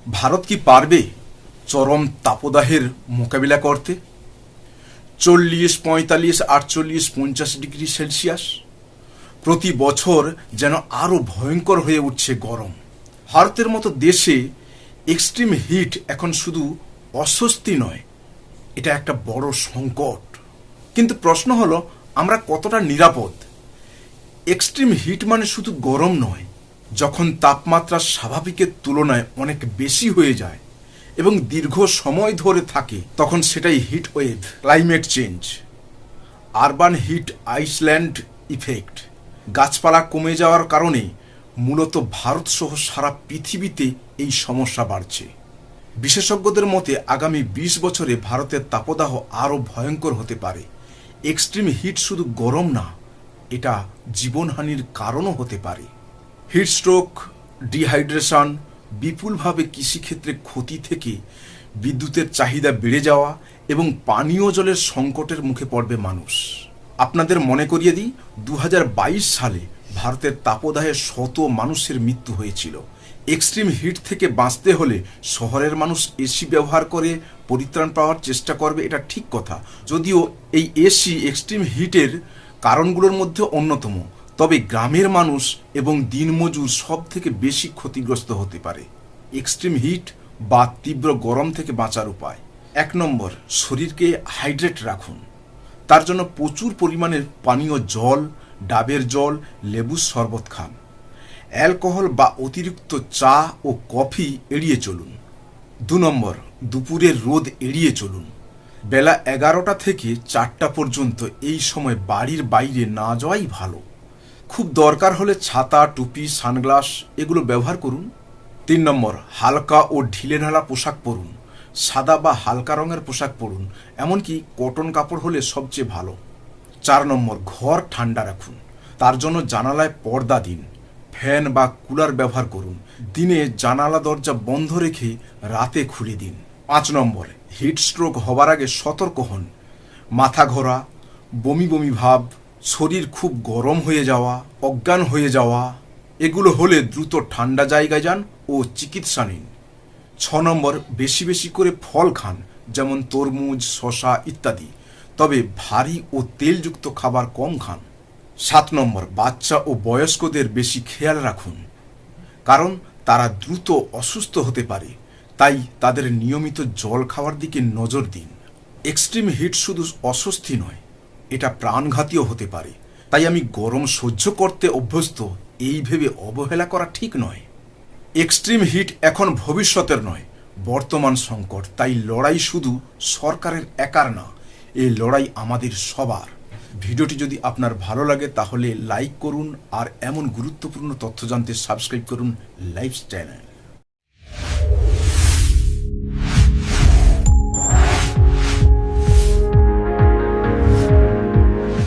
ভারত কি পারবে চরম তাপদাহের মোকাবিলা করতে? 40, 45, 48, 50 ডিগ্রি সেলসিয়াস প্রতি বছর যেন আরো ভয়ঙ্কর হয়ে উঠছে গরম। ভারতের মতো দেশে এক্সট্রিম হিট এখন শুধু অস্বস্তি নয়, এটা একটা বড় সংকট। কিন্তু প্রশ্ন হলো, আমরা কতটা নিরাপদ? এক্সট্রিম হিট মানে শুধু গরম নয়, যখন তাপমাত্রা স্বাভাবিকের তুলনায় অনেক বেশি হয়ে যায় এবং দীর্ঘ সময় ধরে থাকে, তখন সেটাই heat wave. Climate change, urban hit Iceland effect, গাছপালা কমে যাওয়ার কারণে মূলত ভারত সহ সারা পৃথিবীতে এই সমস্যা বাড়ছে। বিশেষজ্ঞদের মতে আগামী 20 বছরে ভারতের তাপদাহ আরও ভয়ঙ্কর হতে পারে। এক্সট্রিম হিট শুধু গরম না, এটা জীবনহানির কারণও হতে পারে। হিটস্ট্রোক, ডিহাইড্রেশন, বিপুলভাবে কৃষিক্ষেত্রে ক্ষতি থেকে বিদ্যুতের চাহিদা বেড়ে যাওয়া এবং পানীয় জলের সংকটের মুখে পড়বে মানুষ। আপনাদের মনে করিয়ে দিই, 2022 সালে ভারতের তাপদাহে শত মানুষের মৃত্যু হয়েছিল। এক্সট্রিম হিট থেকে বাঁচতে হলে শহরের মানুষ এসি ব্যবহার করে পরিত্রাণ পাওয়ার চেষ্টা করবে, এটা ঠিক কথা। যদিও এই এসি এক্সট্রিম হিটের কারণগুলোর মধ্যে অন্যতম, তবে গ্রামের মানুষ এবং দিনমজুর সব থেকে বেশি ক্ষতিগ্রস্ত হতে পারে। এক্সট্রিম হিট বা তীব্র গরম থেকে বাঁচার উপায়: 1 নম্বর, শরীরকে হাইড্রেট রাখুন। তার জন্য প্রচুর পরিমাণে পানীয় জল, ডাবের জল, লেবুর শরবত খান। অ্যালকোহল বা অতিরিক্ত চা ও কফি এড়িয়ে চলুন। 2 নম্বর, দুপুরের রোদ এড়িয়ে চলুন। বেলা 11টা থেকে 4টা পর্যন্ত এই সময় বাড়ির বাইরে না যাওয়াই ভালো। খুব দরকার হলে ছাতা, টুপি, সানগ্লাস এগুলো ব্যবহার করুন। 3 নম্বর, হালকা ও ঢিলেঢালা পোশাক পরুন। সাদা বা হালকা রঙের পোশাক পরুন, এমনকি কটন কাপড় হলে সবচেয়ে ভালো। 4 নম্বর, ঘর ঠান্ডা রাখুন। তার জন্য জানালায় পর্দা দিন, ফ্যান বা কুলার ব্যবহার করুন। দিনে জানালা দরজা বন্ধ রেখে রাতে খুলে দিন। 5 নম্বর, হিট স্ট্রোক হবার আগে সতর্ক হন। মাথা ঘোরা, বমি বমি ভাব, শরীর খুব গরম হয়ে যাওয়া, অজ্ঞান হয়ে যাওয়া, এগুলো হলে দ্রুত ঠান্ডা জায়গায় যান ও চিকিৎসা নিন। 6 নম্বর, বেশি বেশি করে ফল খান, যেমন তরমুজ, শসা ইত্যাদি, তবে ভারী ও তেলযুক্ত খাবার কম খান। 7 নম্বর, বাচ্চা ও বয়স্কদের বেশি খেয়াল রাখুন, কারণ তারা দ্রুত অসুস্থ হতে পারে, তাই তাদের নিয়মিত জল খাওয়ার দিকে নজর দিন। এক্সট্রিম হিট শুধু অস্বস্তি নয়, এটা প্রাণঘাতীও হতে পারে। তাই আমি গরম সহ্য করতে অভ্যস্ত এই ভেবে অবহেলা করা ঠিক নয়। এক্সট্রিম হিট এখন ভবিষ্যতের নয়, বর্তমান সংকট। তাই লড়াই শুধু সরকারের একার না, এই লড়াই আমাদের সবার। ভিডিওটি যদি আপনার ভালো লাগে তাহলে লাইক করুন, আর এমন গুরুত্বপূর্ণ তথ্য জানতে সাবস্ক্রাইব করুন লাইফ চ্যানেল।